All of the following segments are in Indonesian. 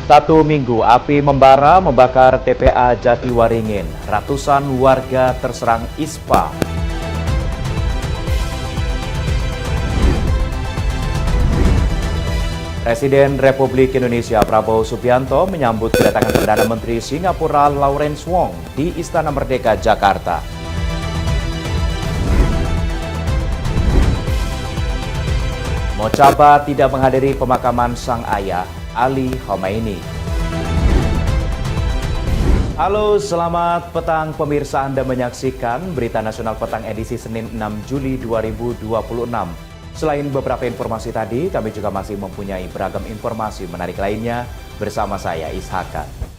Satu minggu, api membara membakar TPA Jatiwaringin. Ratusan warga terserang ispa. Presiden Republik Indonesia Prabowo Subianto menyambut kedatangan Perdana Menteri Singapura Lawrence Wong di Istana Merdeka, Jakarta. Mocaba tidak menghadiri pemakaman sang ayah, Ali Khomeini. Halo, selamat petang pemirsa. Anda menyaksikan Berita Nasional Petang edisi Senin 6 Juli 2026. Selain beberapa informasi tadi, kami juga masih mempunyai beragam informasi menarik lainnya bersama saya, Ishaka.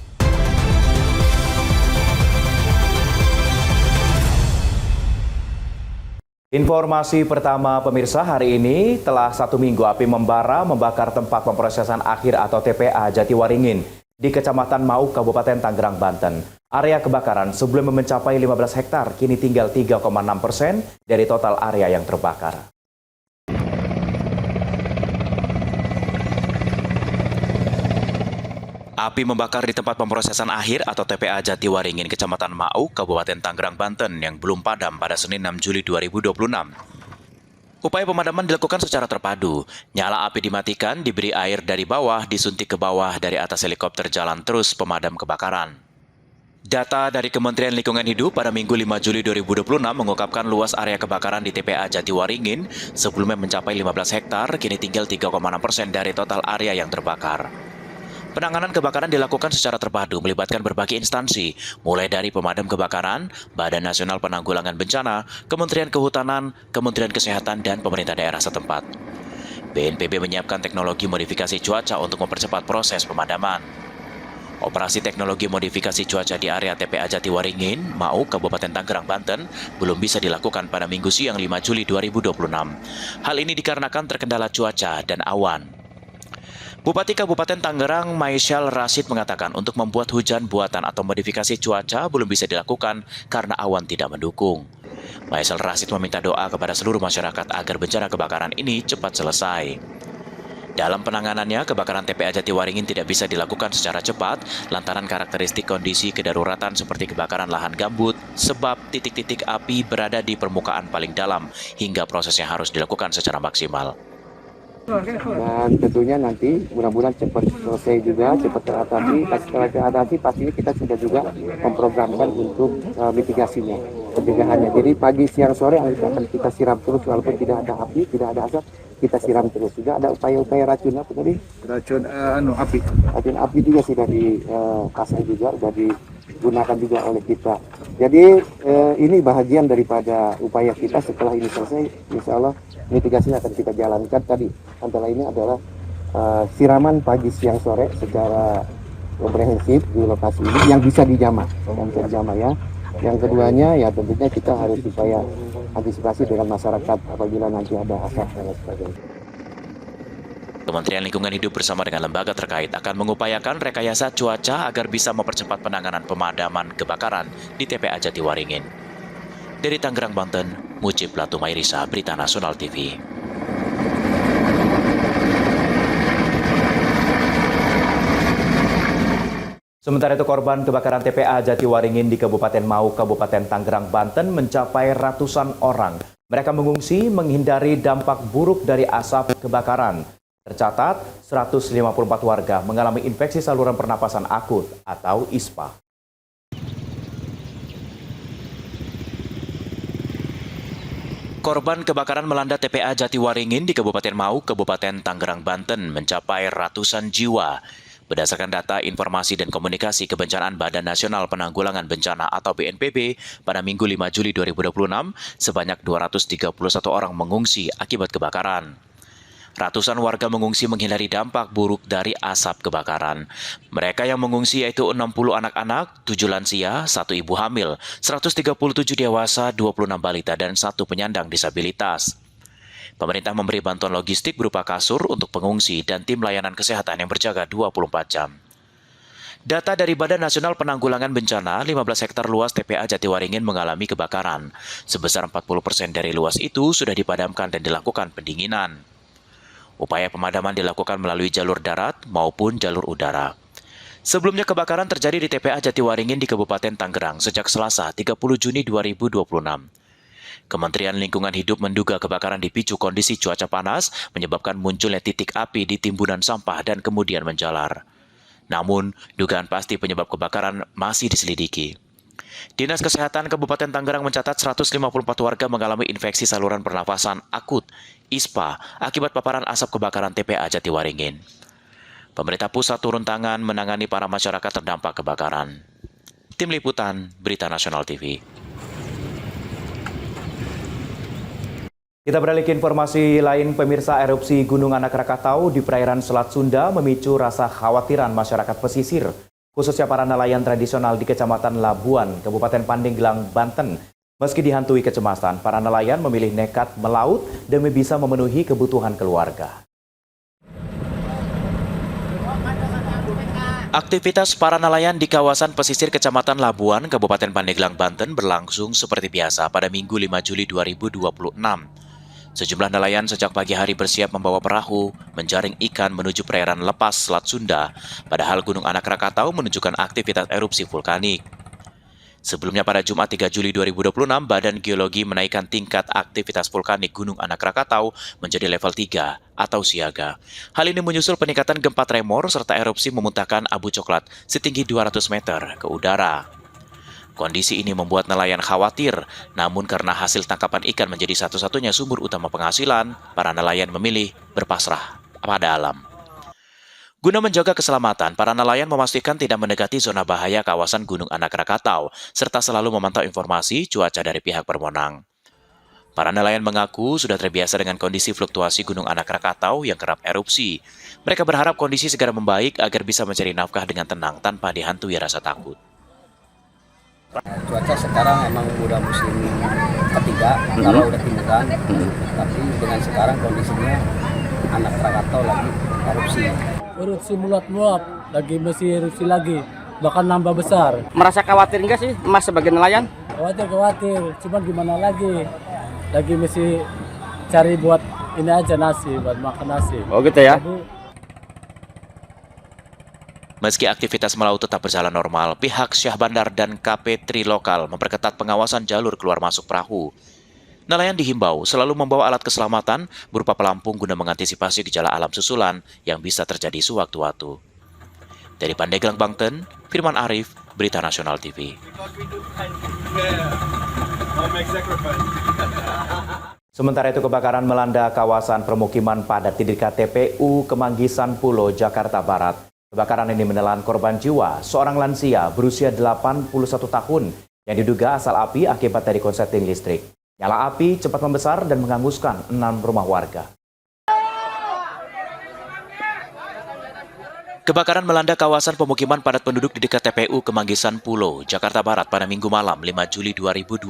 Informasi pertama pemirsa, hari ini telah satu minggu api membara membakar tempat pemrosesan akhir atau TPA Jatiwaringin di Kecamatan Mau, Kabupaten Tangerang, Banten. Area kebakaran sebelumnya mencapai 15 hektar, kini tinggal 3,6% dari total area yang terbakar. Api membakar di tempat pemrosesan akhir atau TPA Jatiwaringin, Kecamatan Mau, Kabupaten Tangerang, Banten yang belum padam pada Senin 6 Juli 2026. Upaya pemadaman dilakukan secara terpadu. Nyala api dimatikan, diberi air dari bawah, disuntik ke bawah dari atas helikopter jalan terus pemadam kebakaran. Data dari Kementerian Lingkungan Hidup pada Minggu 5 Juli 2026 mengungkapkan luas area kebakaran di TPA Jatiwaringin sebelumnya mencapai 15 hektar, kini tinggal 3,6% dari total area yang terbakar. Penanganan kebakaran dilakukan secara terpadu melibatkan berbagai instansi, mulai dari pemadam kebakaran, Badan Nasional Penanggulangan Bencana, Kementerian Kehutanan, Kementerian Kesehatan, dan pemerintah daerah setempat. BNPB menyiapkan teknologi modifikasi cuaca untuk mempercepat proses pemadaman. Operasi teknologi modifikasi cuaca di area TPA Jatiwaringin, Mau, Kabupaten Tangerang, Banten, belum bisa dilakukan pada Minggu siang 5 Juli 2026. Hal ini dikarenakan terkendala cuaca dan awan. Bupati Kabupaten Tangerang, Maisyal Rashid mengatakan untuk membuat hujan buatan atau modifikasi cuaca belum bisa dilakukan karena awan tidak mendukung. Maisyal Rashid meminta doa kepada seluruh masyarakat agar bencana kebakaran ini cepat selesai. Dalam penanganannya, kebakaran TPA Jatiwaringin tidak bisa dilakukan secara cepat lantaran karakteristik kondisi kedaruratan seperti kebakaran lahan gambut sebab titik-titik api berada di permukaan paling dalam hingga prosesnya harus dilakukan secara maksimal. Dan tentunya nanti mudah-mudahan cepat selesai juga, cepat teratasi. Setelah teratasi pastinya kita sudah juga memprogramkan untuk mitigasinya, pencegahannya. Jadi pagi, siang, sore akan kita siram terus walaupun tidak ada api, tidak ada asap, kita siram terus. Juga ada upaya-upaya racun apa tadi? Racun api. Racun api juga sudah dipasang juga, sudah digunakan juga oleh kita. Jadi ini bahagian daripada upaya kita. Setelah ini selesai, insya Allah mitigasinya akan kita jalankan. Tadi antara ini adalah siraman pagi, siang, sore secara komprehensif di lokasi ini yang bisa dijamah, ya. Yang keduanya ya tentunya kita harus supaya antisipasi dengan masyarakat apabila nanti ada asap dan sebagainya. Kementerian Lingkungan Hidup bersama dengan lembaga terkait akan mengupayakan rekayasa cuaca agar bisa mempercepat penanganan pemadaman kebakaran di TPA Jatiwaringin. Dari Tangerang, Banten, Mujib Latumairisa, Berita Nasional TV. Sementara itu, korban kebakaran TPA Jatiwaringin di Kabupaten Mau, Kabupaten Tangerang, Banten mencapai ratusan orang. Mereka mengungsi menghindari dampak buruk dari asap kebakaran. Tercatat, 154 warga mengalami infeksi saluran pernapasan akut atau ISPA. Korban kebakaran melanda TPA Jatiwaringin di Kabupaten Mau, Kabupaten Tangerang, Banten mencapai ratusan jiwa. Berdasarkan data Informasi dan Komunikasi Kebencanaan Badan Nasional Penanggulangan Bencana atau BNPB, pada Minggu 5 Juli 2026, sebanyak 231 orang mengungsi akibat kebakaran. Ratusan warga mengungsi menghindari dampak buruk dari asap kebakaran. Mereka yang mengungsi yaitu 60 anak-anak, 7 lansia, 1 ibu hamil, 137 dewasa, 26 balita, dan 1 penyandang disabilitas. Pemerintah memberi bantuan logistik berupa kasur untuk pengungsi dan tim layanan kesehatan yang berjaga 24 jam. Data dari Badan Nasional Penanggulangan Bencana, 15 hektar luas TPA Jatiwaringin mengalami kebakaran. Sebesar 40% dari luas itu sudah dipadamkan dan dilakukan pendinginan. Upaya pemadaman dilakukan melalui jalur darat maupun jalur udara. Sebelumnya kebakaran terjadi di TPA Jatiwaringin di Kabupaten Tangerang sejak Selasa 30 Juni 2026. Kementerian Lingkungan Hidup menduga kebakaran dipicu kondisi cuaca panas menyebabkan munculnya titik api di timbunan sampah dan kemudian menjalar. Namun, dugaan pasti penyebab kebakaran masih diselidiki. Dinas Kesehatan Kabupaten Tangerang mencatat 154 warga mengalami infeksi saluran pernafasan akut (ISPA) akibat paparan asap kebakaran TPA Jatiwaringin. Pemerintah pusat turun tangan menangani para masyarakat terdampak kebakaran. Tim Liputan, Berita Nasional TV. Kita beralih ke informasi lain, pemirsa. Erupsi Gunung Anak Rakatau di perairan Selat Sunda memicu rasa khawatiran masyarakat pesisir, khususnya para nelayan tradisional di Kecamatan Labuan, Kabupaten Pandeglang, Banten. Meski dihantui kecemasan, para nelayan memilih nekat melaut demi bisa memenuhi kebutuhan keluarga. Aktivitas para nelayan di kawasan pesisir Kecamatan Labuan, Kabupaten Pandeglang, Banten berlangsung seperti biasa pada Minggu 5 Juli 2026. Sejumlah nelayan sejak pagi hari bersiap membawa perahu, menjaring ikan menuju perairan lepas Selat Sunda, padahal Gunung Anak Rakatau menunjukkan aktivitas erupsi vulkanik. Sebelumnya pada Jumat 3 Juli 2026, Badan Geologi menaikkan tingkat aktivitas vulkanik Gunung Anak Rakatau menjadi level 3 atau siaga. Hal ini menyusul peningkatan gempa tremor serta erupsi memuntahkan abu coklat setinggi 200 meter ke udara. Kondisi ini membuat nelayan khawatir, namun karena hasil tangkapan ikan menjadi satu-satunya sumber utama penghasilan, para nelayan memilih berpasrah pada alam. Guna menjaga keselamatan, para nelayan memastikan tidak mendekati zona bahaya kawasan Gunung Anak Rakatau, serta selalu memantau informasi cuaca dari pihak berwenang. Para nelayan mengaku sudah terbiasa dengan kondisi fluktuasi Gunung Anak Rakatau yang kerap erupsi. Mereka berharap kondisi segera membaik agar bisa mencari nafkah dengan tenang tanpa dihantui rasa takut. Cuaca sekarang emang udah musim ketiga, kalau udah timuran, tapi dengan sekarang kondisinya Anak Rakatau lagi erupsi. Erupsi meluap-meluap, lagi masih erupsi lagi, bahkan nambah besar. Merasa khawatir enggak sih Mas sebagai nelayan? Khawatir, cuman gimana lagi masih cari buat ini aja nasi, buat makan nasi. Oh gitu ya? Jadi, Meski aktivitas melaut tetap berjalan normal, pihak Syah Bandar dan KP Tri Lokal memperketat pengawasan jalur keluar masuk perahu. Nelayan dihimbau selalu membawa alat keselamatan berupa pelampung guna mengantisipasi gejala alam susulan yang bisa terjadi sewaktu-waktu. Dari Pandeglang, Banten, Firman Arif, Berita Nasional TV. Sementara itu, kebakaran melanda kawasan permukiman padat di dekat TPU Kemanggisan Pulo, Jakarta Barat. Kebakaran ini menelan korban jiwa, seorang lansia berusia 81 tahun yang diduga asal api akibat dari konsleting listrik. Nyala api cepat membesar dan menghanguskan 6 rumah warga. Kebakaran melanda kawasan pemukiman padat penduduk di dekat TPU Kemanggisan Pulo, Jakarta Barat pada Minggu malam 5 Juli 2026.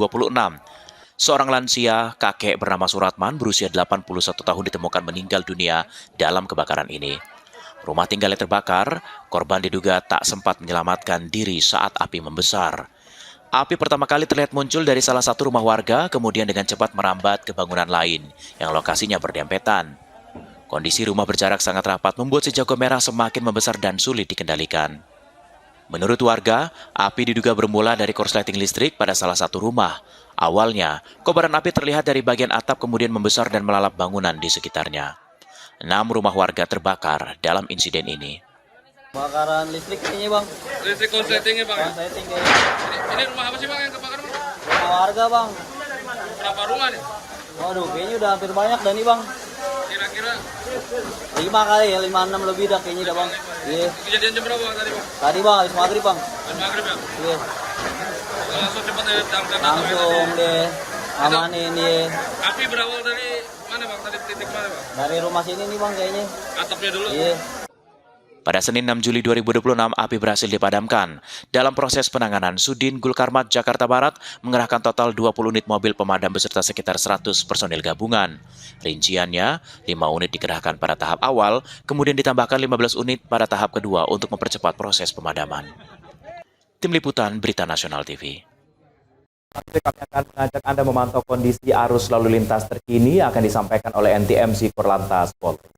Seorang lansia, kakek bernama Suratman berusia 81 tahun ditemukan meninggal dunia dalam kebakaran ini. Rumah tinggalnya terbakar, korban diduga tak sempat menyelamatkan diri saat api membesar. Api pertama kali terlihat muncul dari salah satu rumah warga, kemudian dengan cepat merambat ke bangunan lain yang lokasinya berdempetan. Kondisi rumah berjarak sangat rapat membuat si jago merah semakin membesar dan sulit dikendalikan. Menurut warga, api diduga bermula dari korsleting listrik pada salah satu rumah. Awalnya, kobaran api terlihat dari bagian atap kemudian membesar dan melalap bangunan di sekitarnya. 6 rumah warga terbakar dalam insiden ini. kebakaran listrik kayaknya bang. Listrik konsletingnya bang ya? Konsleting kayaknya. Ini rumah apa sih bang yang kebakar bang? Rumah warga bang. Berapa rumah nih? Waduh, kayaknya udah hampir banyak dah nih bang. Kira-kira 5 kali ya, 5-6 lebih dah kayaknya dah bang. Iya. kejadian jam berapa bang tadi bang? Tadi bang, habis maghrib bang. Jam maghrib ya? Iya. Langsung cepat ya damkar Langsung deh amanin dia. Api berawal dari mana bang? Tadi titik mana bang? Dari rumah sini nih bang kayaknya. Atapnya dulu? Iya. Pada Senin 6 Juli 2026, api berhasil dipadamkan. Dalam proses penanganan, Sudin Gulkarmat Jakarta Barat mengerahkan total 20 unit mobil pemadam beserta sekitar 100 personil gabungan. Rinciannya, 5 unit dikerahkan pada tahap awal, kemudian ditambahkan 15 unit pada tahap kedua untuk mempercepat proses pemadaman. Tim Liputan Berita Nasional TV. Kami akan mengajak Anda memantau kondisi arus lalu lintas terkini akan disampaikan oleh NTMC Korlantas Polri.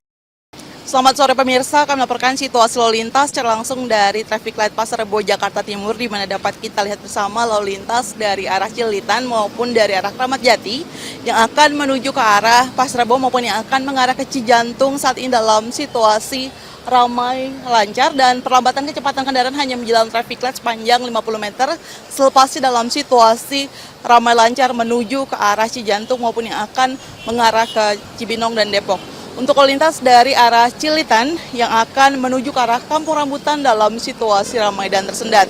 Selamat sore pemirsa, kami melaporkan situasi lalu lintas secara langsung dari Traffic Light Pasar Rebo, Jakarta Timur, di mana dapat kita lihat bersama lalu lintas dari arah Cililitan maupun dari arah Kramat Jati yang akan menuju ke arah Pasar Rebo maupun yang akan mengarah ke Cijantung saat ini dalam situasi ramai, lancar, dan perlambatan kecepatan kendaraan hanya menjelang traffic light sepanjang 50 meter selepasnya dalam situasi ramai lancar menuju ke arah Cijantung maupun yang akan mengarah ke Cibinong dan Depok. Untuk lalu lintas dari arah Cililitan yang akan menuju ke arah Kampung Rambutan dalam situasi ramai dan tersendat.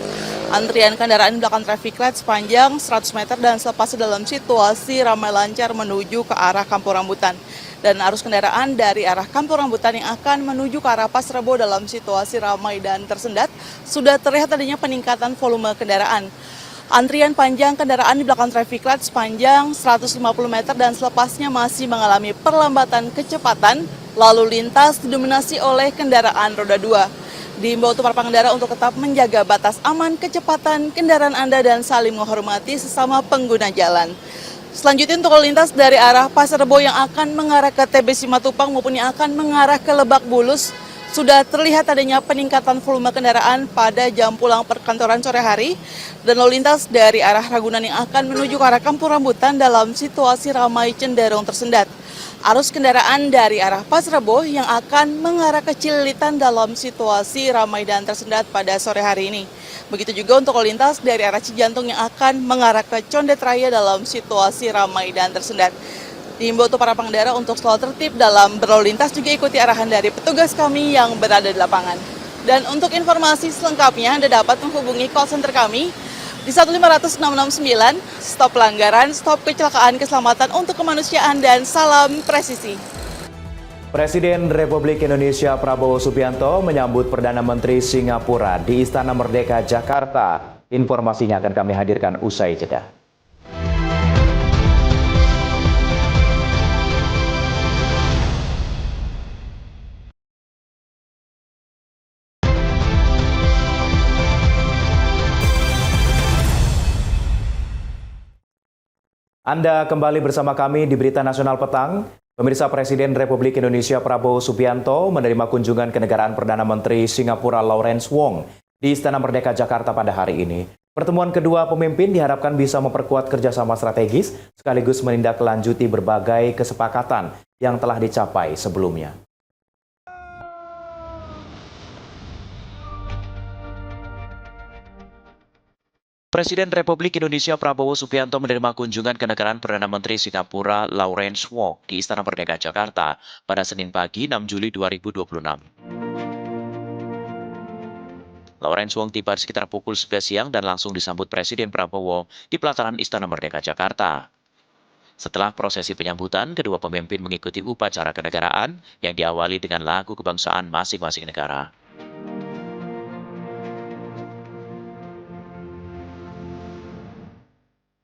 Antrian kendaraan di belakang traffic light sepanjang 100 meter dan selepasnya dalam situasi ramai lancar menuju ke arah Kampung Rambutan. Dan arus kendaraan dari arah Kampung Rambutan yang akan menuju ke arah Pasar Rebo dalam situasi ramai dan tersendat sudah terlihat adanya peningkatan volume kendaraan. Antrian panjang kendaraan di belakang traffic light sepanjang 150 meter dan selepasnya masih mengalami perlambatan kecepatan lalu lintas didominasi oleh kendaraan roda 2. Diimbau untuk para pengendara untuk tetap menjaga batas aman kecepatan kendaraan Anda dan saling menghormati sesama pengguna jalan. Selanjutnya untuk lalu lintas dari arah Pasar Rebo yang akan mengarah ke TB Simatupang maupun yang akan mengarah ke Lebak Bulus sudah terlihat adanya peningkatan volume kendaraan pada jam pulang perkantoran sore hari dan lalu lintas dari arah Ragunan yang akan menuju ke arah Kampung Rambutan dalam situasi ramai cenderung tersendat. Arus kendaraan dari arah Pasar Rebo yang akan mengarah ke Cililitan dalam situasi ramai dan tersendat pada sore hari ini. Begitu juga untuk lalu lintas dari arah Cijantung yang akan mengarah ke Condet Raya dalam situasi ramai dan tersendat. Diimbau untuk para pengendara untuk selalu tertib dalam berlalu lintas, juga ikuti arahan dari petugas kami yang berada di lapangan. Dan untuk informasi selengkapnya Anda dapat menghubungi call center kami di 1500669, stop pelanggaran, stop kecelakaan, keselamatan untuk kemanusiaan, dan salam presisi. Presiden Republik Indonesia Prabowo Subianto menyambut Perdana Menteri Singapura di Istana Merdeka, Jakarta. Informasinya akan kami hadirkan usai jeda. Anda kembali bersama kami di Berita Nasional Petang. Pemirsa, Presiden Republik Indonesia Prabowo Subianto menerima kunjungan kenegaraan Perdana Menteri Singapura Lawrence Wong di Istana Merdeka, Jakarta pada hari ini. Pertemuan kedua pemimpin diharapkan bisa memperkuat kerjasama strategis sekaligus menindaklanjuti berbagai kesepakatan yang telah dicapai sebelumnya. Presiden Republik Indonesia Prabowo Subianto menerima kunjungan kenegaraan Perdana Menteri Singapura Lawrence Wong di Istana Merdeka, Jakarta pada Senin pagi 6 Juli 2026. Lawrence Wong tiba sekitar pukul 11 siang dan langsung disambut Presiden Prabowo di pelataran Istana Merdeka, Jakarta. Setelah prosesi penyambutan, kedua pemimpin mengikuti upacara kenegaraan yang diawali dengan lagu kebangsaan masing-masing negara.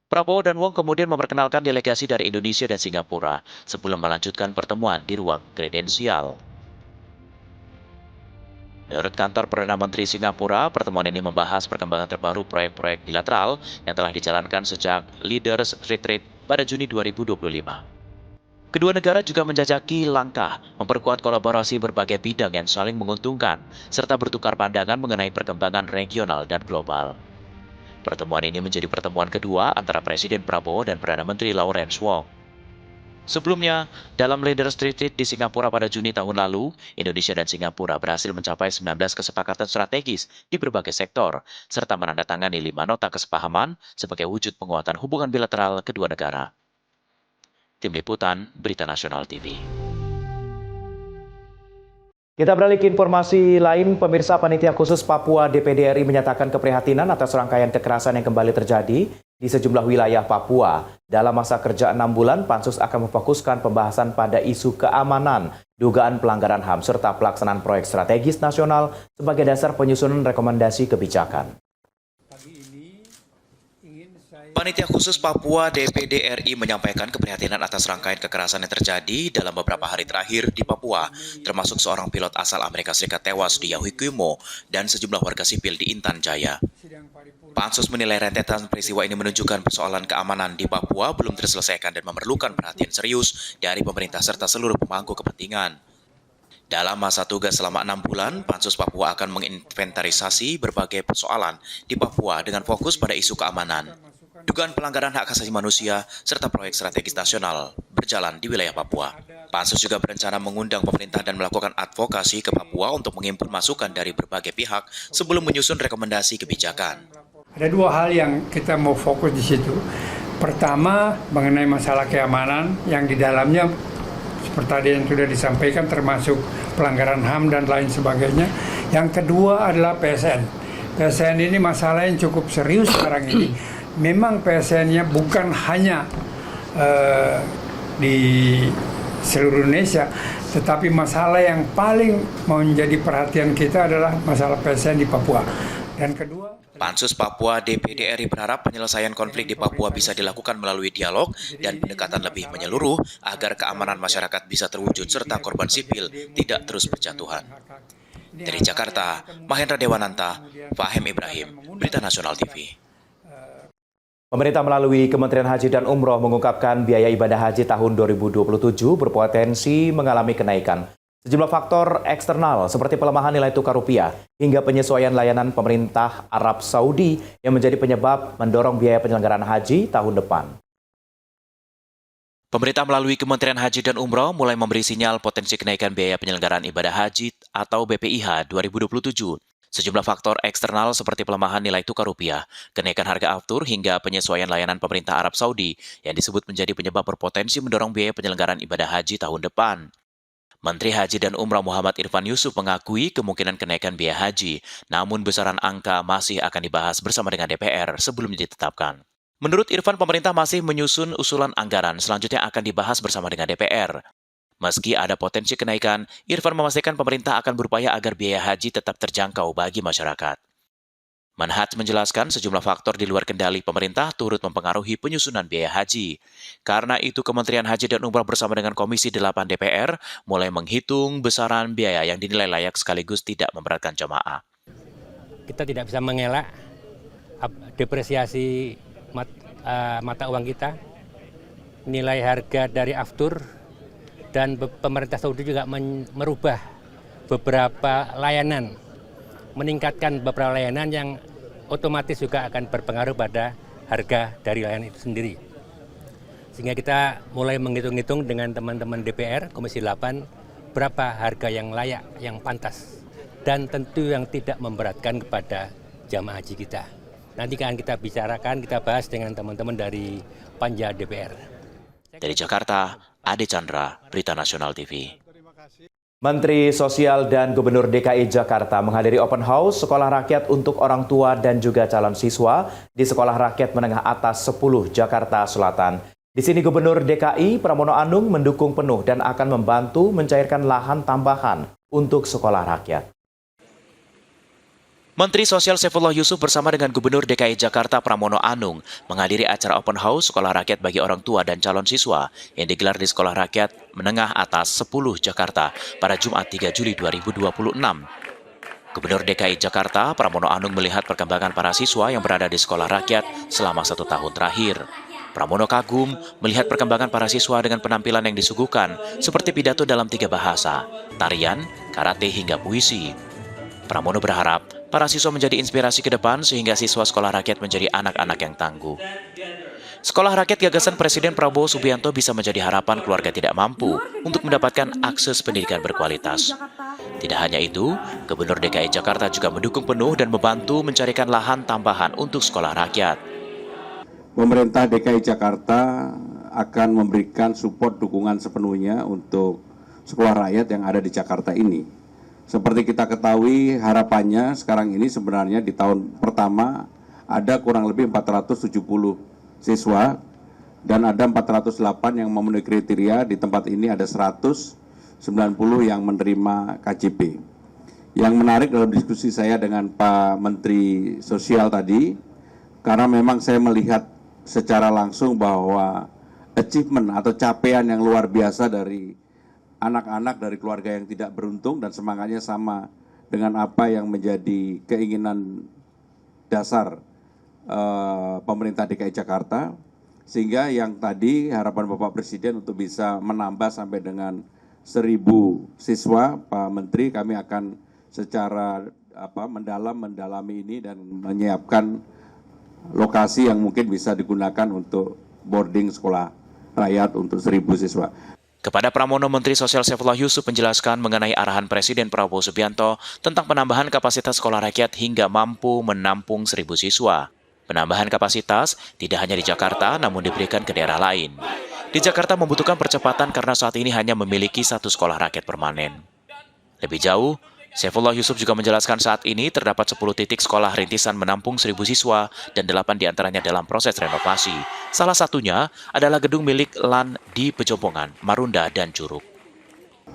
Prabowo dan Wong kemudian memperkenalkan delegasi dari Indonesia dan Singapura sebelum melanjutkan pertemuan di ruang kredensial. Menurut kantor Perdana Menteri Singapura, pertemuan ini membahas perkembangan terbaru proyek-proyek bilateral yang telah dijalankan sejak Leaders Retreat pada Juni 2025. Kedua negara juga menjajaki langkah memperkuat kolaborasi berbagai bidang yang saling menguntungkan, serta bertukar pandangan mengenai perkembangan regional dan global. Pertemuan ini menjadi pertemuan kedua antara Presiden Prabowo dan Perdana Menteri Lawrence Wong. Sebelumnya, dalam Leaders Retreat di Singapura pada Juni tahun lalu, Indonesia dan Singapura berhasil mencapai 19 kesepakatan strategis di berbagai sektor, serta menandatangani 5 nota kesepahaman sebagai wujud penguatan hubungan bilateral kedua negara. Tim Liputan, Berita Nasional TV. Kita beralih ke informasi lain. Pemirsa, Panitia Khusus Papua DPD RI menyatakan keprihatinan atas rangkaian kekerasan yang kembali terjadi di sejumlah wilayah Papua. Dalam masa kerja 6 bulan, Pansus akan memfokuskan pembahasan pada isu keamanan, dugaan pelanggaran HAM, serta pelaksanaan proyek strategis nasional sebagai dasar penyusunan rekomendasi kebijakan. Panitia Khusus Papua DPD RI menyampaikan keprihatinan atas rangkaian kekerasan yang terjadi dalam beberapa hari terakhir di Papua, termasuk seorang pilot asal Amerika Serikat tewas di Yahuikumo dan sejumlah warga sipil di Intan Jaya. Pansus menilai rentetan peristiwa ini menunjukkan persoalan keamanan di Papua belum terselesaikan dan memerlukan perhatian serius dari pemerintah serta seluruh pemangku kepentingan. Dalam masa tugas selama 6 bulan, Pansus Papua akan menginventarisasi berbagai persoalan di Papua dengan fokus pada isu keamanan, dugaan pelanggaran hak asasi manusia, serta proyek strategis nasional berjalan di wilayah Papua. Pansus juga berencana mengundang pemerintah dan melakukan advokasi ke Papua untuk menghimpun masukan dari berbagai pihak sebelum menyusun rekomendasi kebijakan. Ada dua hal yang kita mau fokus di situ. Pertama, mengenai masalah keamanan yang di dalamnya seperti tadi yang sudah disampaikan termasuk pelanggaran HAM dan lain sebagainya. Yang kedua adalah PSN. PSN ini masalah yang cukup serius sekarang ini. Memang PSN-nya bukan hanya di seluruh Indonesia, tetapi masalah yang paling menjadi perhatian kita adalah masalah PSN di Papua. Dan kedua, Pansus Papua DPD RI berharap penyelesaian konflik di Papua bisa dilakukan melalui dialog dan pendekatan lebih menyeluruh agar keamanan masyarakat bisa terwujud serta korban sipil tidak terus berjatuhan. Dari Jakarta, Mahendra Dewananta, Fahim Ibrahim, Berita Nasional TV. Pemerintah melalui Kementerian Haji dan Umroh mengungkapkan biaya ibadah haji tahun 2027 berpotensi mengalami kenaikan. Sejumlah faktor eksternal seperti pelemahan nilai tukar rupiah hingga penyesuaian layanan pemerintah Arab Saudi yang menjadi penyebab mendorong biaya penyelenggaraan haji tahun depan. Pemerintah melalui Kementerian Haji dan Umroh mulai memberi sinyal potensi kenaikan biaya penyelenggaraan ibadah haji atau BPIH 2027. Sejumlah faktor eksternal seperti pelemahan nilai tukar rupiah, kenaikan harga aftur hingga penyesuaian layanan pemerintah Arab Saudi yang disebut menjadi penyebab berpotensi mendorong biaya penyelenggaraan ibadah haji tahun depan. Menteri Haji dan Umrah Muhammad Irfan Yusuf mengakui kemungkinan kenaikan biaya haji, namun besaran angka masih akan dibahas bersama dengan DPR sebelum ditetapkan. Menurut Irfan, pemerintah masih menyusun usulan anggaran selanjutnya akan dibahas bersama dengan DPR. Meski ada potensi kenaikan, Irfan memastikan pemerintah akan berupaya agar biaya haji tetap terjangkau bagi masyarakat. Manhaj menjelaskan sejumlah faktor di luar kendali pemerintah turut mempengaruhi penyusunan biaya haji. Karena itu Kementerian Haji dan Umrah bersama dengan Komisi 8 DPR mulai menghitung besaran biaya yang dinilai layak sekaligus tidak memberatkan jamaah. Kita tidak bisa mengelak depresiasi mata uang kita, nilai harga dari aftur, dan pemerintah Saudi juga merubah beberapa layanan, meningkatkan beberapa layanan yang otomatis juga akan berpengaruh pada harga dari layanan itu sendiri. Sehingga kita mulai menghitung-hitung dengan teman-teman DPR, Komisi 8, berapa harga yang layak, yang pantas, dan tentu yang tidak memberatkan kepada jamaah haji kita. Nanti akan kita bicarakan, kita bahas dengan teman-teman dari Panja DPR. Dari Jakarta, Ade Chandra, Berita Nasional TV. Menteri Sosial dan Gubernur DKI Jakarta menghadiri open house sekolah rakyat untuk orang tua dan juga calon siswa di Sekolah Rakyat Menengah Atas 10 Jakarta Selatan. Di sini Gubernur DKI Pramono Anung mendukung penuh dan akan membantu mencairkan lahan tambahan untuk sekolah rakyat. Menteri Sosial Saifullah Yusuf bersama dengan Gubernur DKI Jakarta Pramono Anung menghadiri acara open house sekolah rakyat bagi orang tua dan calon siswa yang digelar di Sekolah Rakyat Menengah Atas 10 Jakarta pada Jumat 3 Juli 2026. Gubernur DKI Jakarta Pramono Anung melihat perkembangan para siswa yang berada di sekolah rakyat selama 1 tahun terakhir. Pramono kagum melihat perkembangan para siswa dengan penampilan yang disuguhkan seperti pidato dalam 3 bahasa, tarian, karate hingga puisi. Pramono berharap para siswa menjadi inspirasi ke depan sehingga siswa sekolah rakyat menjadi anak-anak yang tangguh. Sekolah rakyat gagasan Presiden Prabowo Subianto bisa menjadi harapan keluarga tidak mampu untuk mendapatkan akses pendidikan berkualitas. Tidak hanya itu, Gubernur DKI Jakarta juga mendukung penuh dan membantu mencarikan lahan tambahan untuk sekolah rakyat. Pemerintah DKI Jakarta akan memberikan support dukungan sepenuhnya untuk sekolah rakyat yang ada di Jakarta ini. Seperti kita ketahui, harapannya sekarang ini sebenarnya di tahun pertama ada kurang lebih 470 siswa dan ada 408 yang memenuhi kriteria. Di tempat ini ada 190 yang menerima KJP. Yang menarik dalam diskusi saya dengan Pak Menteri Sosial tadi, karena memang saya melihat secara langsung bahwa achievement atau capaian yang luar biasa dari anak-anak dari keluarga yang tidak beruntung dan semangatnya sama dengan apa yang menjadi keinginan dasar pemerintah DKI Jakarta, sehingga yang tadi harapan Bapak Presiden untuk bisa menambah sampai dengan 1.000 siswa, Pak Menteri, kami akan secara mendalami ini dan menyiapkan lokasi yang mungkin bisa digunakan untuk boarding sekolah rakyat untuk 1.000 siswa. Kepada Pramono, Menteri Sosial Saifullah Yusuf menjelaskan mengenai arahan Presiden Prabowo Subianto tentang penambahan kapasitas sekolah rakyat hingga mampu menampung 1.000 siswa. Penambahan kapasitas tidak hanya di Jakarta, namun diberikan ke daerah lain. Di Jakarta membutuhkan percepatan karena saat ini hanya memiliki 1 sekolah rakyat permanen. Lebih jauh, Saifullah Yusuf juga menjelaskan saat ini terdapat 10 titik sekolah rintisan menampung 1.000 siswa dan 8 diantaranya dalam proses renovasi. Salah satunya adalah gedung milik LAN di Pejompongan, Marunda, dan Curug.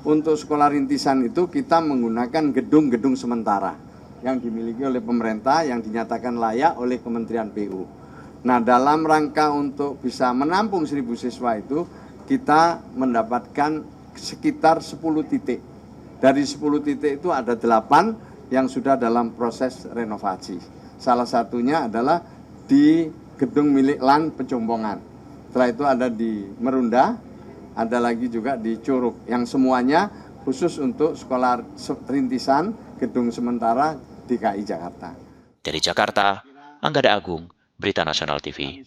Untuk sekolah rintisan itu kita menggunakan gedung-gedung sementara yang dimiliki oleh pemerintah yang dinyatakan layak oleh Kementerian PU. Nah, dalam rangka untuk bisa menampung 1.000 siswa itu kita mendapatkan sekitar 10 titik. Dari 10 titik itu ada 8 yang sudah dalam proses renovasi. Salah satunya adalah di gedung milik LAN Pejompongan. Setelah itu ada di Marunda, ada lagi juga di Curug. Yang semuanya khusus untuk sekolah rintisan gedung sementara DKI Jakarta. Dari Jakarta, Anggada Agung, Berita Nasional TV.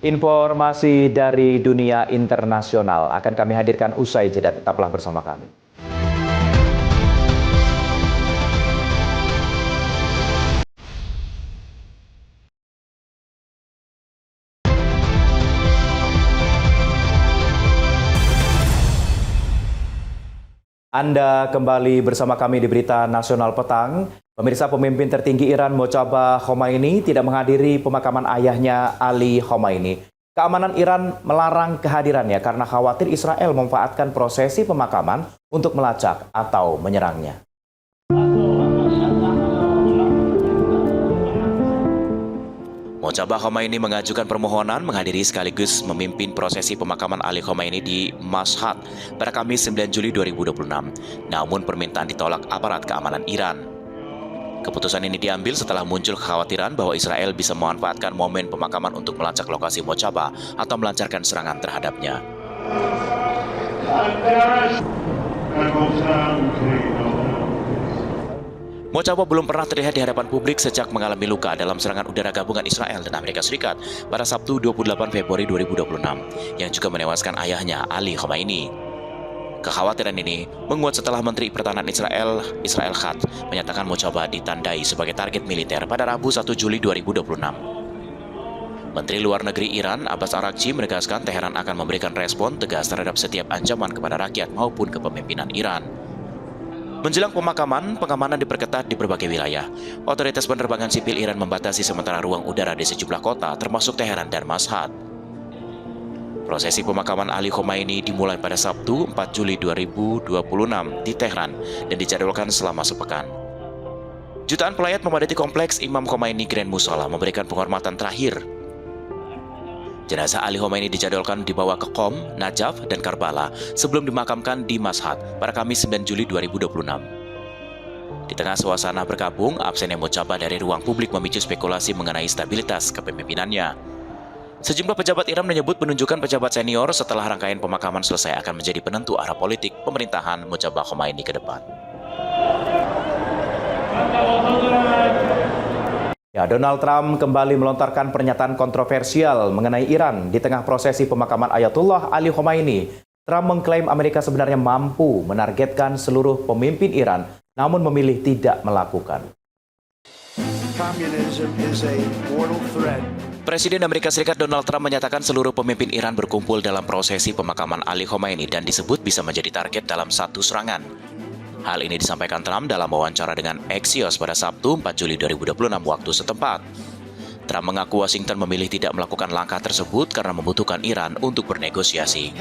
Informasi dari dunia internasional akan kami hadirkan usai jeda. Tetaplah bersama kami. Anda kembali bersama kami di Berita Nasional Petang. Pemirsa, pemimpin tertinggi Iran Mojtaba Khomeini tidak menghadiri pemakaman ayahnya Ali Khomeini. Keamanan Iran melarang kehadirannya karena khawatir Israel memanfaatkan prosesi pemakaman untuk melacak atau menyerangnya. Mojtaba Khomeini mengajukan permohonan menghadiri sekaligus memimpin prosesi pemakaman Ali Khomeini di Mashhad pada Kamis 9 Juli 2026. Namun permintaan ditolak aparat keamanan Iran. Keputusan ini diambil setelah muncul kekhawatiran bahwa Israel bisa memanfaatkan momen pemakaman untuk melacak lokasi Mojtaba atau melancarkan serangan terhadapnya. Mojtaba belum pernah terlihat di hadapan publik sejak mengalami luka dalam serangan udara gabungan Israel dan Amerika Serikat pada Sabtu 28 Februari 2026 yang juga menewaskan ayahnya Ali Khomeini. Kekhawatiran ini menguat setelah Menteri Pertahanan Israel Katz menyatakan Mojtaba ditandai sebagai target militer pada Rabu 1 Juli 2026. Menteri Luar Negeri Iran Abbas Araghchi menegaskan Teheran akan memberikan respon tegas terhadap setiap ancaman kepada rakyat maupun kepemimpinan Iran. Menjelang pemakaman, pengamanan diperketat di berbagai wilayah. Otoritas penerbangan sipil Iran membatasi sementara ruang udara di sejumlah kota, termasuk Teheran dan Mashhad. Prosesi pemakaman Ali Khomeini dimulai pada Sabtu 4 Juli 2026 di Teheran dan dijadwalkan selama sepekan. Jutaan pelayat memadati kompleks Imam Khomeini Grand Mushola memberikan penghormatan terakhir. Jenazah Ali Khomeini dijadwalkan dibawa ke Qom, Najaf, dan Karbala sebelum dimakamkan di Mashhad pada Kamis 9 Juli 2026. Di tengah suasana berkabung, absennya Mojtaba dari ruang publik memicu spekulasi mengenai stabilitas kepemimpinannya. Sejumlah pejabat Iran menyebut penunjukan pejabat senior setelah rangkaian pemakaman selesai akan menjadi penentu arah politik pemerintahan Mojtaba Khomeini ke depan. Ya, Donald Trump kembali melontarkan pernyataan kontroversial mengenai Iran di tengah prosesi pemakaman Ayatullah Ali Khomeini. Trump mengklaim Amerika sebenarnya mampu menargetkan seluruh pemimpin Iran, namun memilih tidak melakukan. Presiden Amerika Serikat Donald Trump menyatakan seluruh pemimpin Iran berkumpul dalam prosesi pemakaman Ali Khomeini dan disebut bisa menjadi target dalam satu serangan. Hal ini disampaikan Trump dalam wawancara dengan Axios pada Sabtu 4 Juli 2026 waktu setempat. Trump mengaku Washington memilih tidak melakukan langkah tersebut karena membutuhkan Iran untuk bernegosiasi.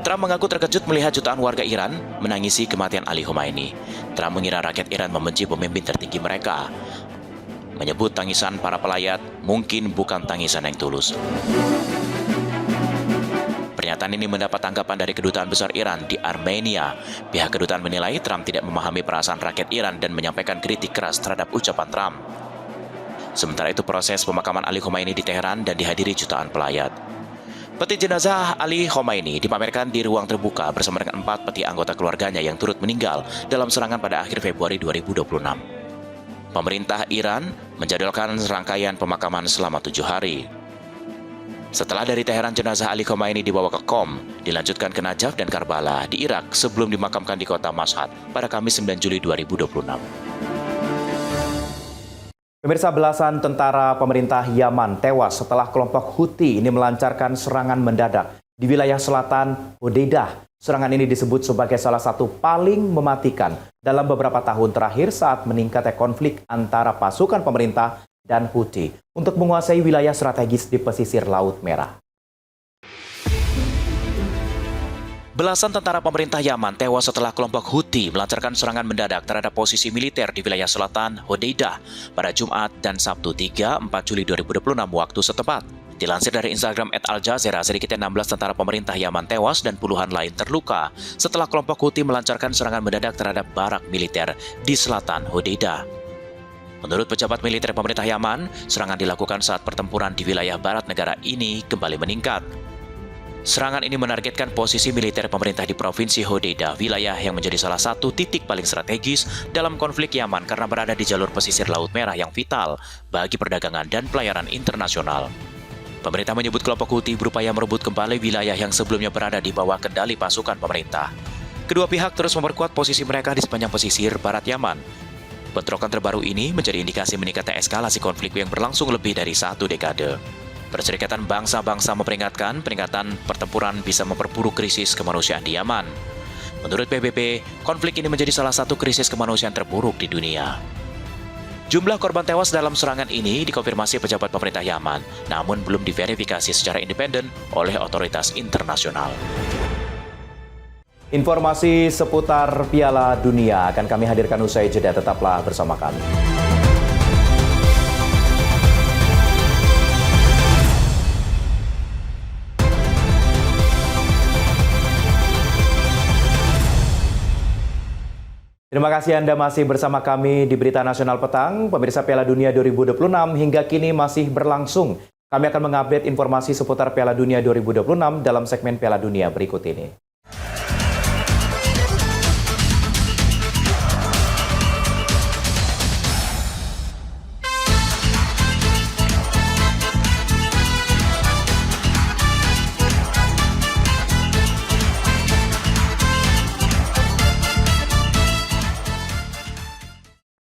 Trump mengaku terkejut melihat jutaan warga Iran menangisi kematian Ali Khomeini. Trump mengira rakyat Iran membenci pemimpin tertinggi mereka. Menyebut tangisan para pelayat mungkin bukan tangisan yang tulus. Pernyataan ini mendapat tanggapan dari Kedutaan Besar Iran di Armenia. Pihak kedutaan menilai Trump tidak memahami perasaan rakyat Iran dan menyampaikan kritik keras terhadap ucapan Trump. Sementara itu proses pemakaman Ali Khomeini di Teheran dan dihadiri jutaan pelayat. Peti jenazah Ali Khomeini dipamerkan di ruang terbuka bersama dengan 4 peti anggota keluarganya yang turut meninggal dalam serangan pada akhir Februari 2026. Pemerintah Iran menjadwalkan serangkaian pemakaman selama 7 hari. Setelah dari Teheran, jenazah Ali Khomeini dibawa ke Qom, dilanjutkan ke Najaf dan Karbala di Irak sebelum dimakamkan di kota Mashhad pada Kamis 9 Juli 2026. Pemirsa, belasan tentara pemerintah Yaman tewas setelah kelompok Houthi ini melancarkan serangan mendadak di wilayah selatan Hodeidah. Serangan ini disebut sebagai salah satu paling mematikan dalam beberapa tahun terakhir saat meningkatnya konflik antara pasukan pemerintah dan Houthi untuk menguasai wilayah strategis di pesisir Laut Merah. Belasan tentara pemerintah Yaman tewas setelah kelompok Houthi melancarkan serangan mendadak terhadap posisi militer di wilayah selatan Hodeidah pada Jumat dan Sabtu 3-4 Juli 2026 waktu setempat. Dilansir dari Instagram @Al-Jazeera, sedikitnya 16 tentara pemerintah Yaman tewas dan puluhan lain terluka setelah kelompok Houthi melancarkan serangan mendadak terhadap barak militer di selatan Hodeidah. Menurut pejabat militer pemerintah Yaman, serangan dilakukan saat pertempuran di wilayah barat negara ini kembali meningkat. Serangan ini menargetkan posisi militer pemerintah di Provinsi Hodeidah, wilayah yang menjadi salah satu titik paling strategis dalam konflik Yaman karena berada di jalur pesisir Laut Merah yang vital bagi perdagangan dan pelayaran internasional. Pemerintah menyebut kelompok Houthi berupaya merebut kembali wilayah yang sebelumnya berada di bawah kendali pasukan pemerintah. Kedua pihak terus memperkuat posisi mereka di sepanjang pesisir barat Yaman. Bentrokan terbaru ini menjadi indikasi meningkatnya eskalasi konflik yang berlangsung lebih dari 1 dekade. Perserikatan Bangsa-Bangsa memperingatkan peningkatan pertempuran bisa memperburuk krisis kemanusiaan di Yaman. Menurut PBB, konflik ini menjadi salah satu krisis kemanusiaan terburuk di dunia. Jumlah korban tewas dalam serangan ini dikonfirmasi pejabat pemerintah Yaman, namun belum diverifikasi secara independen oleh otoritas internasional. Informasi seputar Piala Dunia akan kami hadirkan usai jeda, tetaplah bersama kami. Terima kasih Anda masih bersama kami di Berita Nasional Petang. Pemirsa, Piala Dunia 2026 hingga kini masih berlangsung. Kami akan mengupdate informasi seputar Piala Dunia 2026 dalam segmen Piala Dunia berikut ini.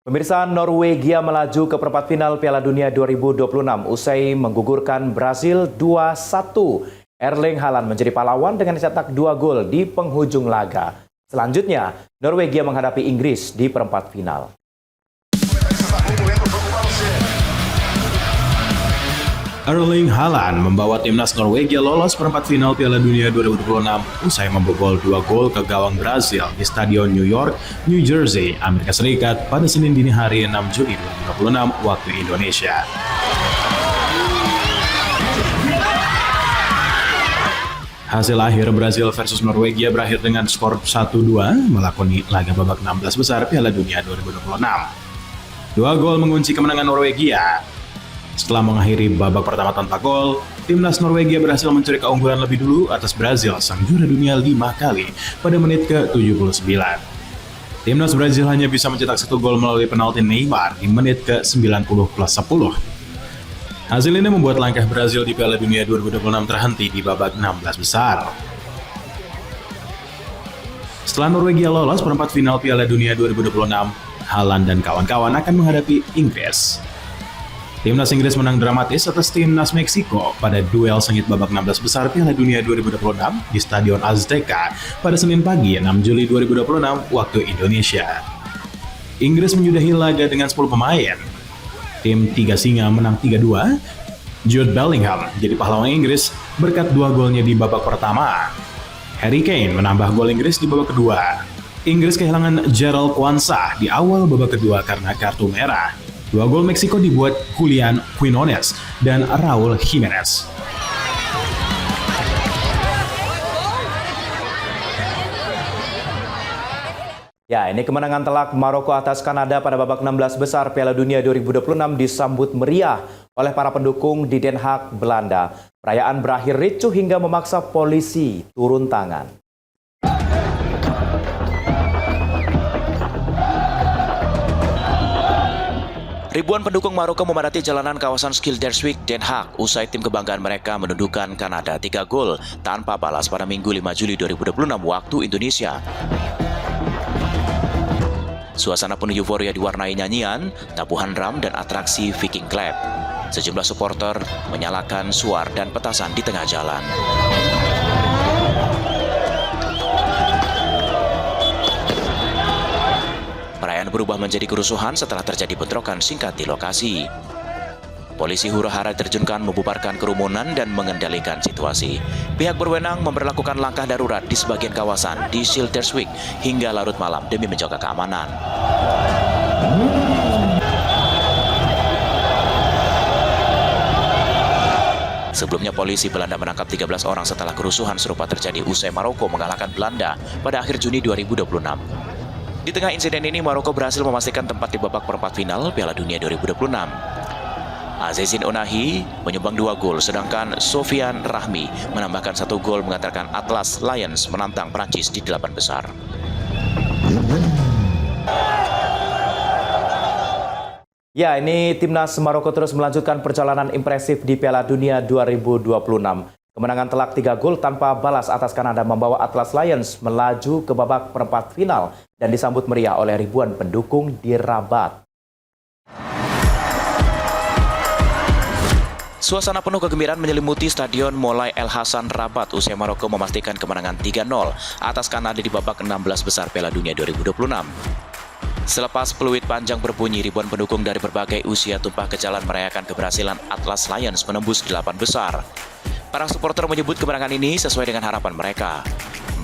Pemirsa, Norwegia melaju ke perempat final Piala Dunia 2026 usai menggugurkan Brasil 2-1. Erling Haaland menjadi pahlawan dengan mencetak 2 gol di penghujung laga. Selanjutnya, Norwegia menghadapi Inggris di perempat final. Erling Haaland membawa timnas Norwegia lolos perempat final Piala Dunia 2026 usai membobol 2 gol ke gawang Brasil di Stadion New York, New Jersey, Amerika Serikat pada Senin dini hari 6 Juli 2026 waktu Indonesia. Hasil akhir Brasil versus Norwegia berakhir dengan skor 1-2 melakoni laga babak 16 besar Piala Dunia 2026. 2 gol mengunci kemenangan Norwegia. Setelah mengakhiri babak pertama tanpa gol, timnas Norwegia berhasil mencuri keunggulan lebih dulu atas Brasil, sang juara dunia 5 kali pada menit ke-79. Timnas Brasil hanya bisa mencetak 1 gol melalui penalti Neymar di menit ke-90+10. Hasil ini membuat langkah Brasil di Piala Dunia 2026 terhenti di babak 16 besar. Setelah Norwegia lolos perempat final Piala Dunia 2026, Haaland dan kawan-kawan akan menghadapi Inggris. Timnas Inggris menang dramatis atas timnas Meksiko pada duel sengit babak 16 besar Piala Dunia 2026 di Stadion Azteca pada Senin pagi 6 Juli 2026 waktu Indonesia. Inggris menyudahi laga dengan 10 pemain. Tim Tiga Singa menang 3-2. Jude Bellingham jadi pahlawan Inggris berkat 2 golnya di babak pertama. Harry Kane menambah gol Inggris di babak kedua. Inggris kehilangan Gerald Kwanzaa di awal babak kedua karena kartu merah. 2 gol Meksiko dibuat Julian Quinones dan Raul Jimenez. Ya, ini kemenangan telak Maroko atas Kanada pada babak 16 besar Piala Dunia 2026 disambut meriah oleh para pendukung di Den Haag, Belanda. Perayaan berakhir ricuh hingga memaksa polisi turun tangan. Ribuan pendukung Maroko memadati jalanan kawasan Schilderswijk, Den Haag usai tim kebanggaan mereka menundukkan Kanada 3 gol tanpa balas pada Minggu 5 Juli 2026 waktu Indonesia. Suasana penuh euforia diwarnai nyanyian, tabuhan drum, dan atraksi Viking Clap. Sejumlah supporter menyalakan suar dan petasan di tengah jalan. Perayaan berubah menjadi kerusuhan setelah terjadi bentrokan singkat di lokasi. Polisi huru-hara diterjunkan membubarkan kerumunan dan mengendalikan situasi. Pihak berwenang memberlakukan langkah darurat di sebagian kawasan di Schilderswijk hingga larut malam demi menjaga keamanan. Sebelumnya polisi Belanda menangkap 13 orang setelah kerusuhan serupa terjadi usai Maroko mengalahkan Belanda pada akhir Juni 2026. Di tengah insiden ini, Maroko berhasil memastikan tempat di babak perempat final Piala Dunia 2026. Azizin Onahi menyumbang 2 gol, sedangkan Sofian Rahmi menambahkan 1 gol mengantarkan Atlas Lions menantang Prancis di 8 besar. Ya, ini timnas Maroko terus melanjutkan perjalanan impresif di Piala Dunia 2026. Kemenangan telak 3 gol tanpa balas atas Kanada membawa Atlas Lions melaju ke babak perempat final dan disambut meriah oleh ribuan pendukung di Rabat. Suasana penuh kegembiraan menyelimuti Stadion Moulay El Hassan Rabat usai Maroko memastikan kemenangan 3-0 atas Kanada di babak 16 besar Piala Dunia 2026. Selepas peluit panjang berbunyi, ribuan pendukung dari berbagai usia tumpah ke jalan merayakan keberhasilan Atlas Lions menembus 8 besar. Para supporter menyebut kemenangan ini sesuai dengan harapan mereka.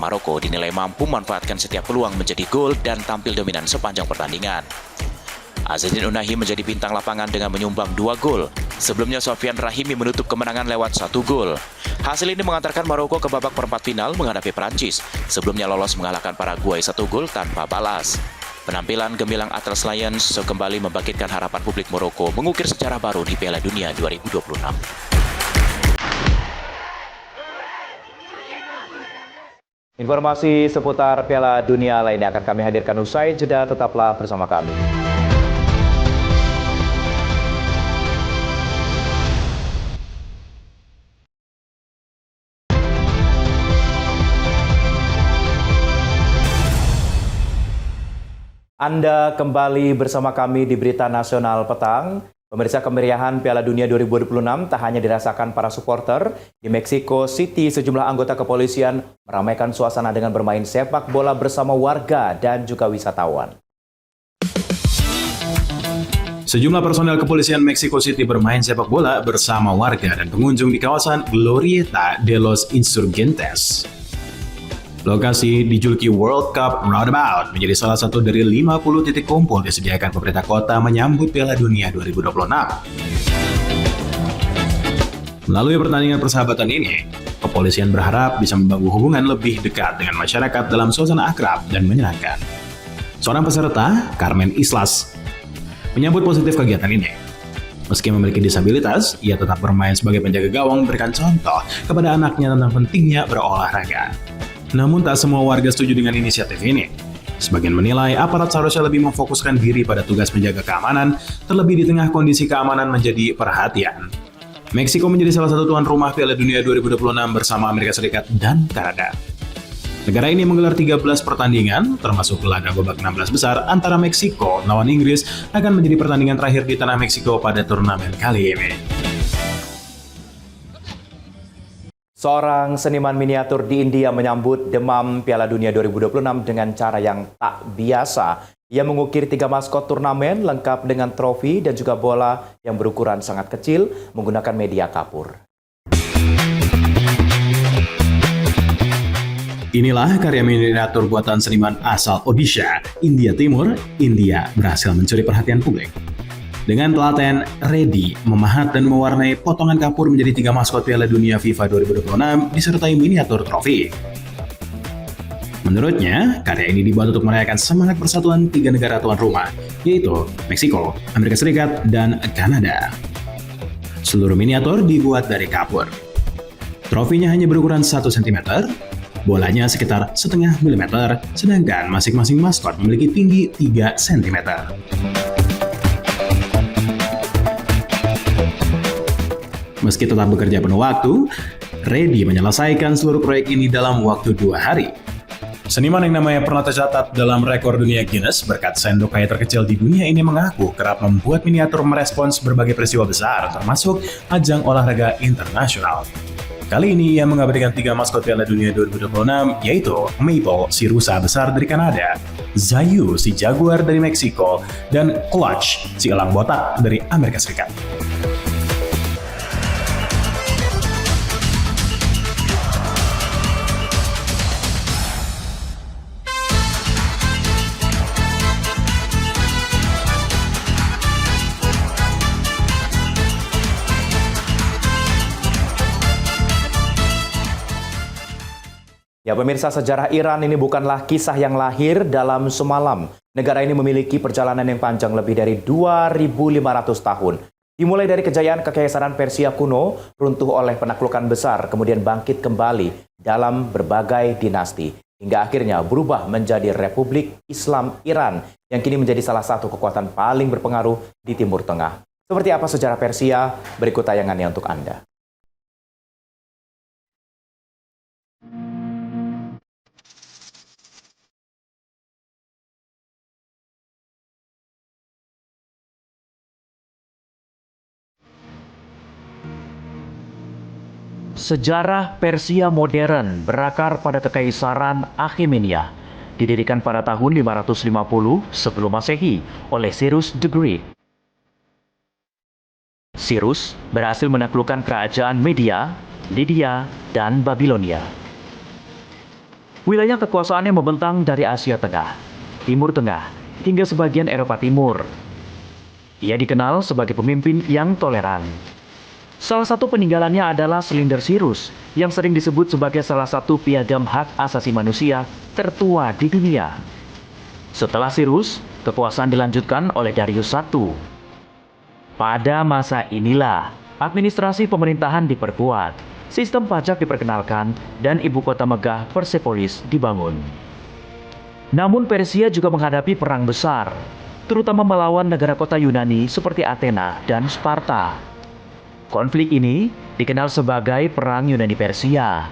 Maroko dinilai mampu memanfaatkan setiap peluang menjadi gol dan tampil dominan sepanjang pertandingan. Azizin Onahi menjadi bintang lapangan dengan menyumbang 2 gol. Sebelumnya Sofian Rahimi menutup kemenangan lewat 1 gol. Hasil ini mengantarkan Maroko ke babak perempat final menghadapi Prancis. Sebelumnya lolos mengalahkan Paraguay 1 gol tanpa balas. Penampilan gemilang Atlas Lions kembali membangkitkan harapan publik Maroko mengukir sejarah baru di Piala Dunia 2026. Informasi seputar Piala Dunia lainnya akan kami hadirkan usai jeda, tetaplah bersama kami. Anda kembali bersama kami di Berita Nasional Petang. Pemirsa, kemeriahan Piala Dunia 2026 tak hanya dirasakan para supporter. Di Mexico City, sejumlah anggota kepolisian meramaikan suasana dengan bermain sepak bola bersama warga dan juga wisatawan. Sejumlah personel kepolisian Mexico City bermain sepak bola bersama warga dan pengunjung di kawasan Glorieta de los Insurgentes. Lokasi dijuluki World Cup Roundabout menjadi salah satu dari 50 titik kumpul disediakan pemerintah kota menyambut Piala Dunia 2026. Melalui pertandingan persahabatan ini, kepolisian berharap bisa membangun hubungan lebih dekat dengan masyarakat dalam suasana akrab dan menyenangkan. Seorang peserta, Carmen Islas, menyambut positif kegiatan ini. Meski memiliki disabilitas, ia tetap bermain sebagai penjaga gawang memberikan contoh kepada anaknya tentang pentingnya berolahraga. Namun tak semua warga setuju dengan inisiatif ini. Sebagian menilai aparat seharusnya lebih memfokuskan diri pada tugas menjaga keamanan, terlebih di tengah kondisi keamanan menjadi perhatian. Meksiko menjadi salah satu tuan rumah Piala Dunia 2026 bersama Amerika Serikat dan Kanada. Negara ini menggelar 13 pertandingan, termasuk laga babak 16 besar antara Meksiko lawan Inggris akan menjadi pertandingan terakhir di tanah Meksiko pada turnamen kali ini. Seorang seniman miniatur di India menyambut demam Piala Dunia 2026 dengan cara yang tak biasa. Ia mengukir 3 maskot turnamen lengkap dengan trofi dan juga bola yang berukuran sangat kecil menggunakan media kapur. Inilah karya miniatur buatan seniman asal Odisha, India Timur. India berhasil mencuri perhatian publik. Dengan telaten, Reddy memahat dan mewarnai potongan kapur menjadi 3 maskot Piala Dunia FIFA 2026 disertai miniatur trofi. Menurutnya, karya ini dibuat untuk merayakan semangat persatuan 3 negara tuan rumah, yaitu Meksiko, Amerika Serikat, dan Kanada. Seluruh miniatur dibuat dari kapur. Trofinya hanya berukuran 1 cm, bolanya sekitar setengah milimeter, sedangkan masing-masing maskot memiliki tinggi 3 cm. Meski tetap bekerja penuh waktu, Reddy menyelesaikan seluruh proyek ini dalam waktu 2 hari. Seniman yang namanya pernah tercatat dalam rekor dunia Guinness berkat sendok kayu terkecil di dunia ini mengaku kerap membuat miniatur merespons berbagai peristiwa besar, termasuk ajang olahraga internasional. Kali ini ia mengabadikan 3 maskot Piala Dunia 2026, yaitu Maple, si rusa besar dari Kanada, Zayu, si jaguar dari Meksiko, dan Clutch, si elang botak dari Amerika Serikat. Ya pemirsa, sejarah Iran ini bukanlah kisah yang lahir dalam semalam. Negara ini memiliki perjalanan yang panjang lebih dari 2.500 tahun. Dimulai dari kejayaan Kekaisaran Persia kuno, runtuh oleh penaklukan besar, kemudian bangkit kembali dalam berbagai dinasti. Hingga akhirnya berubah menjadi Republik Islam Iran, yang kini menjadi salah satu kekuatan paling berpengaruh di Timur Tengah. Seperti apa sejarah Persia? Berikut tayangannya untuk Anda. Sejarah Persia modern berakar pada Kekaisaran Achaemenid, didirikan pada tahun 550 sebelum Masehi oleh Cyrus the Great. Cyrus berhasil menaklukkan kerajaan Media, Lydia, dan Babilonia. Wilayah kekuasaannya membentang dari Asia Tengah, Timur Tengah, hingga sebagian Eropa Timur. Ia dikenal sebagai pemimpin yang toleran. Salah satu peninggalannya adalah silinder Cyrus, yang sering disebut sebagai salah satu piagam hak asasi manusia tertua di dunia. Setelah Cyrus, kekuasaan dilanjutkan oleh Darius I. Pada masa inilah, administrasi pemerintahan diperkuat, sistem pajak diperkenalkan, dan ibu kota megah Persepolis dibangun. Namun Persia juga menghadapi perang besar, terutama melawan negara kota Yunani seperti Athena dan Sparta. Konflik ini dikenal sebagai Perang Yunani-Persia.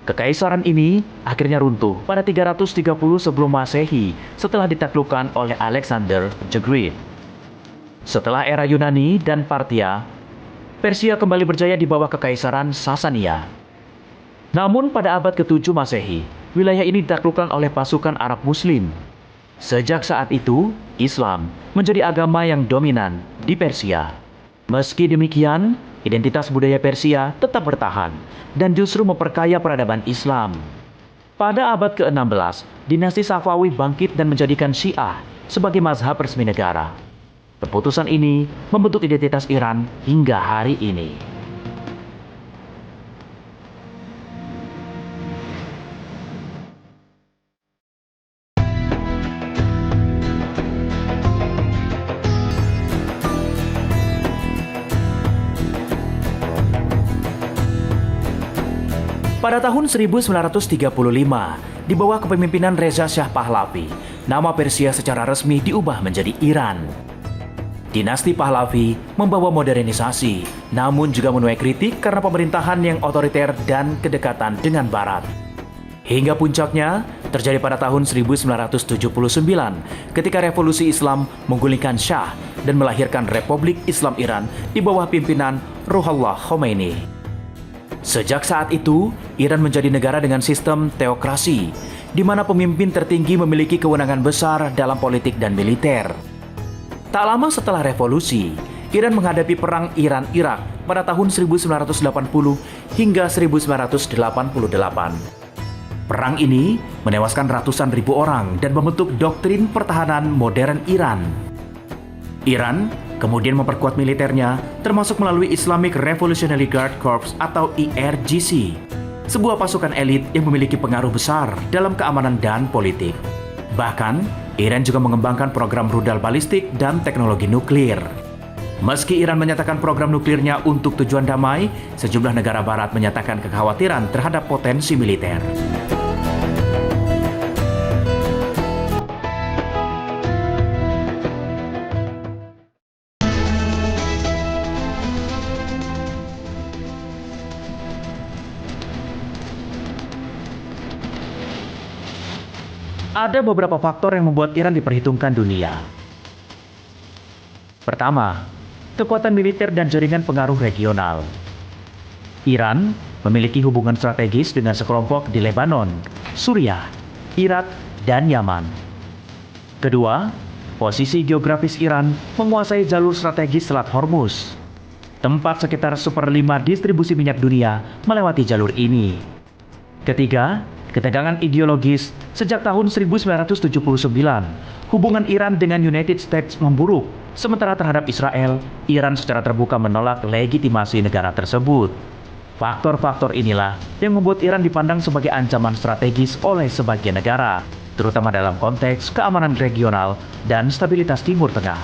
Kekaisaran ini akhirnya runtuh pada 330 sebelum Masehi setelah ditaklukkan oleh Alexander the Great. Setelah era Yunani dan Parthia, Persia kembali berjaya di bawah Kekaisaran Sasania. Namun pada abad ke-7 Masehi, wilayah ini ditaklukkan oleh pasukan Arab Muslim. Sejak saat itu, Islam menjadi agama yang dominan di Persia. Meski demikian, identitas budaya Persia tetap bertahan dan justru memperkaya peradaban Islam. Pada abad ke-16, dinasti Safawi bangkit dan menjadikan Syiah sebagai mazhab resmi negara. Keputusan ini membentuk identitas Iran hingga hari ini. Pada tahun 1935, di bawah kepemimpinan Reza Shah Pahlavi, nama Persia secara resmi diubah menjadi Iran. Dinasti Pahlavi membawa modernisasi, namun juga menuai kritik karena pemerintahan yang otoriter dan kedekatan dengan Barat. Hingga puncaknya terjadi pada tahun 1979, ketika revolusi Islam menggulingkan Shah dan melahirkan Republik Islam Iran di bawah pimpinan Ruhollah Khomeini. Sejak saat itu, Iran menjadi negara dengan sistem teokrasi, di mana pemimpin tertinggi memiliki kewenangan besar dalam politik dan militer. Tak lama setelah revolusi, Iran menghadapi perang Iran-Irak pada tahun 1980 hingga 1988. Perang ini menewaskan ratusan ribu orang dan membentuk doktrin pertahanan modern Iran. Iran kemudian memperkuat militernya, termasuk melalui Islamic Revolutionary Guard Corps atau IRGC. sebuah pasukan elit yang memiliki pengaruh besar dalam keamanan dan politik. Bahkan, Iran juga mengembangkan program rudal balistik dan teknologi nuklir. Meski Iran menyatakan program nuklirnya untuk tujuan damai, sejumlah negara barat menyatakan kekhawatiran terhadap potensi militer. Ada beberapa faktor yang membuat Iran diperhitungkan dunia. Pertama, kekuatan militer dan jaringan pengaruh regional. Iran memiliki hubungan strategis dengan sekelompok di Lebanon, Suriah, Irak, dan Yaman. Kedua, posisi geografis Iran menguasai jalur strategis Selat Hormuz. Tempat sekitar 1/5 distribusi minyak dunia melewati jalur ini. Ketiga, ketegangan ideologis. Sejak tahun 1979, hubungan Iran dengan United States memburuk. Sementara terhadap Israel, Iran secara terbuka menolak legitimasi negara tersebut. Faktor-faktor inilah yang membuat Iran dipandang sebagai ancaman strategis oleh sebagian negara, terutama dalam konteks keamanan regional dan stabilitas Timur Tengah.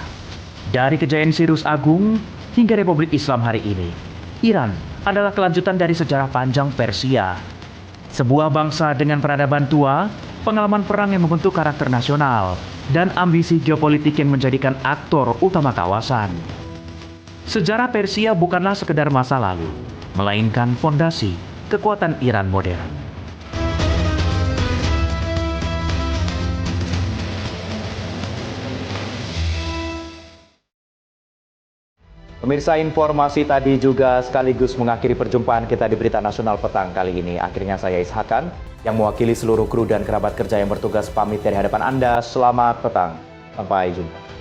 Dari kejayaan Sirus Agung hingga Republik Islam hari ini, Iran adalah kelanjutan dari sejarah panjang Persia. Sebuah bangsa dengan peradaban tua, pengalaman perang yang membentuk karakter nasional, dan ambisi geopolitik yang menjadikan aktor utama kawasan. Sejarah Persia bukanlah sekedar masa lalu, melainkan fondasi kekuatan Iran modern. Pemirsa, informasi tadi juga sekaligus mengakhiri perjumpaan kita di Berita Nasional Petang kali ini. Akhirnya saya Ishakan yang mewakili seluruh kru dan kerabat kerja yang bertugas pamit dari hadapan Anda. Selamat petang. Sampai jumpa.